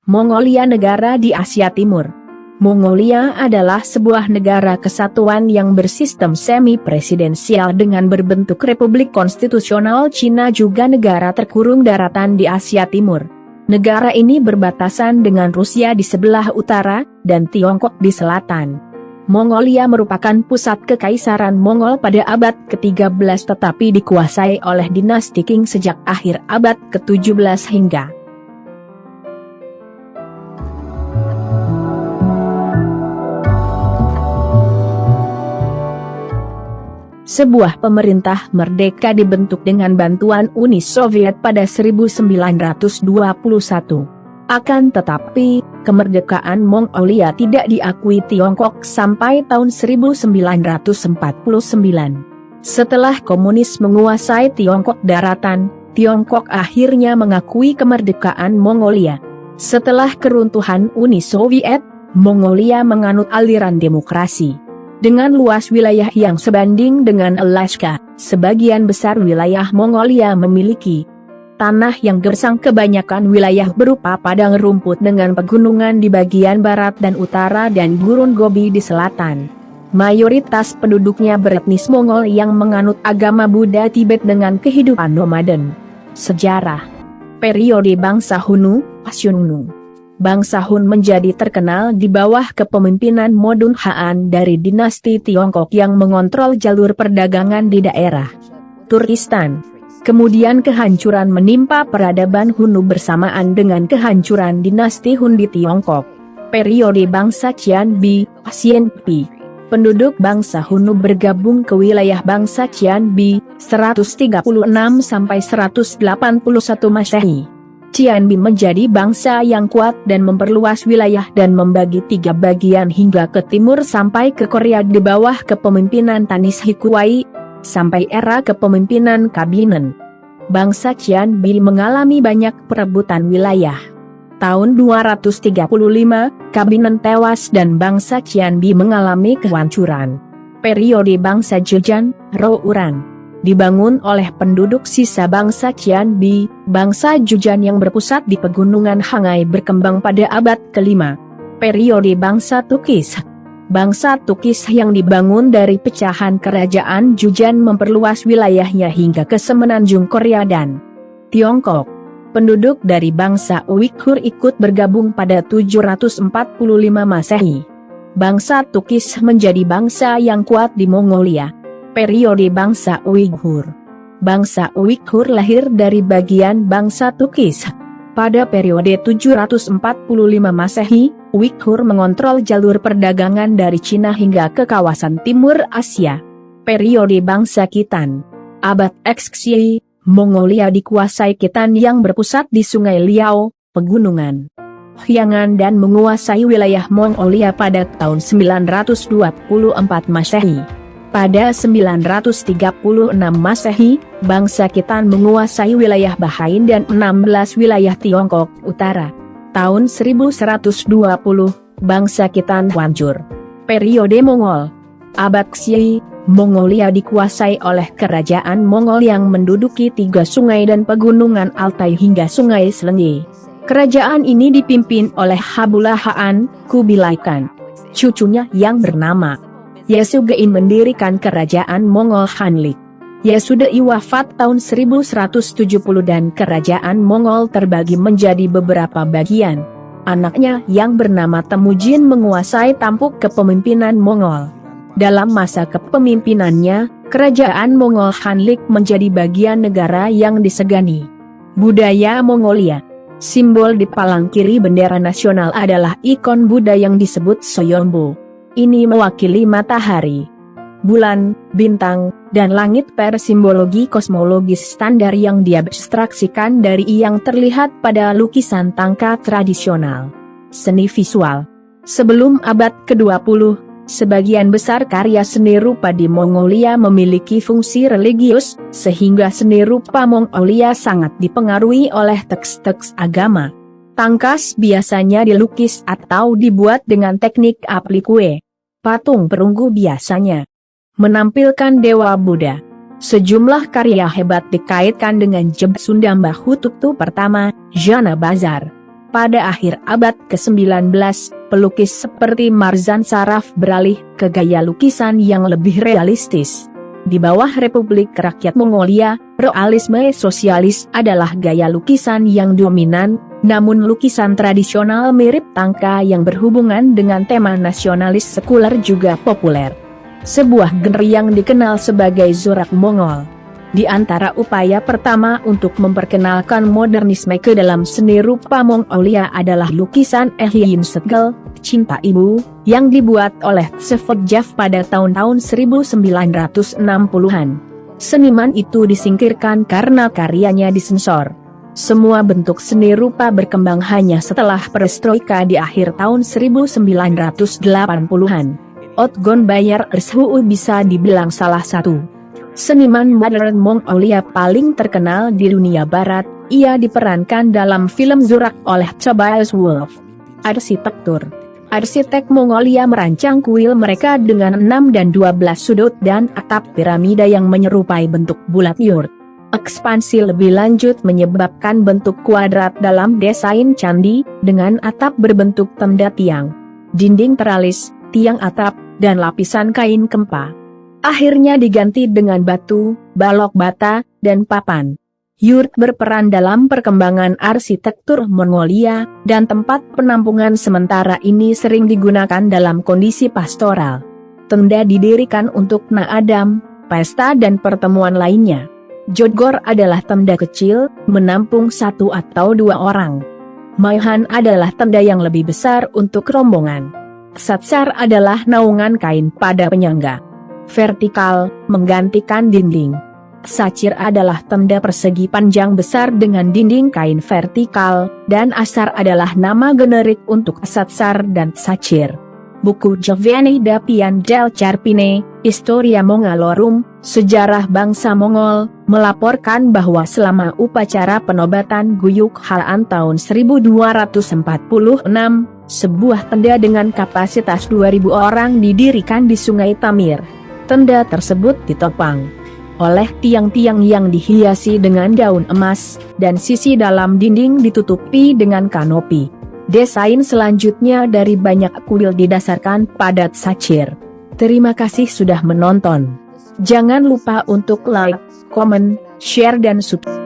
Mongolia negara di Asia Timur. Mongolia adalah sebuah negara kesatuan yang bersistem semi-presidensial dengan berbentuk republik konstitusional. Cina juga negara terkurung daratan di Asia Timur. Negara ini berbatasan dengan Rusia di sebelah utara, dan Tiongkok di selatan. Mongolia merupakan pusat kekaisaran Mongol pada abad ke-13 tetapi dikuasai oleh dinasti Qing sejak akhir abad ke-17 hingga sebuah pemerintah merdeka dibentuk dengan bantuan Uni Soviet pada 1921. Akan tetapi, kemerdekaan Mongolia tidak diakui Tiongkok sampai tahun 1949. Setelah komunis menguasai Tiongkok daratan, Tiongkok akhirnya mengakui kemerdekaan Mongolia. Setelah keruntuhan Uni Soviet, Mongolia menganut aliran demokrasi. Dengan luas wilayah yang sebanding dengan Alaska, sebagian besar wilayah Mongolia memiliki tanah yang gersang. Kebanyakan wilayah berupa padang rumput dengan pegunungan di bagian barat dan utara dan gurun Gobi di selatan. Mayoritas penduduknya beretnis Mongol yang menganut agama Buddha Tibet dengan kehidupan nomaden. Sejarah periode bangsa Hunnu, Pasyunnu. Bangsa Hun menjadi terkenal di bawah kepemimpinan Modun Haan dari dinasti Tiongkok yang mengontrol jalur perdagangan di daerah Turkistan. Kemudian kehancuran menimpa peradaban Hunnu bersamaan dengan kehancuran dinasti Hun di Tiongkok. Periode bangsa Qianbi, Xianpi. Penduduk bangsa Hunnu bergabung ke wilayah bangsa Qianbi, 136 sampai 181 Masehi. Qianbi menjadi bangsa yang kuat dan memperluas wilayah dan membagi 3 bagian hingga ke timur sampai ke Korea di bawah kepemimpinan Tanis Hikuai, sampai era kepemimpinan Kabinen. Bangsa Qianbi mengalami banyak perebutan wilayah. Tahun 235, Kabinen tewas dan bangsa Qianbi mengalami kehancuran. Periode bangsa Zhejian, Rouran. Dibangun oleh penduduk sisa bangsa Qianbi. Bangsa Zhejian yang berpusat di pegunungan Hangai berkembang pada abad ke-5. Periode bangsa Tukis. Bangsa Tukis yang dibangun dari pecahan kerajaan Zhejian memperluas wilayahnya hingga ke semenanjung Korea dan Tiongkok. Penduduk dari bangsa Uighur ikut bergabung pada 745 Masehi. Bangsa Tukis menjadi bangsa yang kuat di Mongolia. Periode bangsa Uighur. Bangsa Uighur lahir dari bagian bangsa Tukis. Pada periode 745 Masehi, Uighur mengontrol jalur perdagangan dari Cina hingga ke kawasan timur Asia. Periode bangsa Khitan. Abad Xi, Mongolia dikuasai Khitan yang berpusat di Sungai Liao, pegunungan Hyangan dan menguasai wilayah Mongolia pada tahun 924 Masehi. Pada 936 Masehi, bangsa Khitan menguasai wilayah Bahain dan 16 wilayah Tiongkok Utara. Tahun 1120, bangsa Khitan hancur. Periode Mongol. Abad Xi, Mongolia dikuasai oleh kerajaan Mongol yang menduduki 3 sungai dan pegunungan Altai hingga sungai Selenge. Kerajaan ini dipimpin oleh Habula Haan, Kubilai Khan. Cucunya yang bernama Yasugei mendirikan kerajaan Mongol Hanlik. Yasudai wafat tahun 1170 dan kerajaan Mongol terbagi menjadi beberapa bagian. Anaknya yang bernama Temujin menguasai tampuk kepemimpinan Mongol. Dalam masa kepemimpinannya, kerajaan Mongol Hanlik menjadi bagian negara yang disegani. Budaya Mongolia. Simbol di palang kiri bendera nasional adalah ikon Buddha yang disebut Soyombo. Ini mewakili matahari, bulan, bintang, dan langit per simbologi kosmologis standar yang diabstraksikan dari yang terlihat pada lukisan tangka tradisional. Seni visual. Sebelum abad ke-20, sebagian besar karya seni rupa di Mongolia memiliki fungsi religius, sehingga seni rupa Mongolia sangat dipengaruhi oleh teks-teks agama. Tangkas biasanya dilukis atau dibuat dengan teknik aplikue. Patung perunggu biasanya menampilkan Dewa Buddha. Sejumlah karya hebat dikaitkan dengan Jeb Sundamba Hutuktu pertama, Jana Bazar. Pada akhir abad ke-19, pelukis seperti Marzan Saraf beralih ke gaya lukisan yang lebih realistis. Di bawah Republik Rakyat Mongolia, realisme sosialis adalah gaya lukisan yang dominan, namun lukisan tradisional mirip tangka yang berhubungan dengan tema nasionalis sekuler juga populer. Sebuah genre yang dikenal sebagai Zorak Mongol. Di antara upaya pertama untuk memperkenalkan modernisme ke dalam seni rupa Mongolia adalah lukisan Ehyin Segel, Cinta Ibu, yang dibuat oleh Tsevotjev pada tahun-tahun 1960-an. Seniman itu disingkirkan karena karyanya disensor. Semua bentuk seni rupa berkembang hanya setelah perestroika di akhir tahun 1980-an. Otgon Bayer Ershuu bisa dibilang salah satu seniman modern Mongolia paling terkenal di dunia barat. Ia diperankan dalam film Zorak oleh Tobias Wolff. Arsitek Mongolia merancang kuil mereka dengan 6 dan 12 sudut dan atap piramida yang menyerupai bentuk bulat yurt. Ekspansi lebih lanjut menyebabkan bentuk kuadrat dalam desain candi, dengan atap berbentuk tenda tiang, dinding teralis, tiang atap, dan lapisan kain kempa. Akhirnya diganti dengan batu, balok bata, dan papan. Yurt berperan dalam perkembangan arsitektur Mongolia, dan tempat penampungan sementara ini sering digunakan dalam kondisi pastoral. Tenda didirikan untuk naadam, pesta dan pertemuan lainnya. Jodgor adalah tenda kecil, menampung 1 atau 2 orang. Maihan adalah tenda yang lebih besar untuk rombongan. Satsar adalah naungan kain pada penyangga vertikal, menggantikan dinding. Sacir adalah tenda persegi panjang besar dengan dinding kain vertikal, dan asar adalah nama generik untuk satsar dan sacir. Buku Jeveni Dapian del Carpine, Historia Mongolorum, Sejarah Bangsa Mongol, melaporkan bahwa selama upacara penobatan Guyuk Halaan tahun 1246, sebuah tenda dengan kapasitas 2000 orang didirikan di Sungai Tamir. Tenda tersebut ditopang oleh tiang-tiang yang dihiasi dengan daun emas, dan sisi dalam dinding ditutupi dengan kanopi. Desain selanjutnya dari banyak kuil didasarkan pada sacir. Terima kasih sudah menonton. Jangan lupa untuk like, comment, share dan subscribe.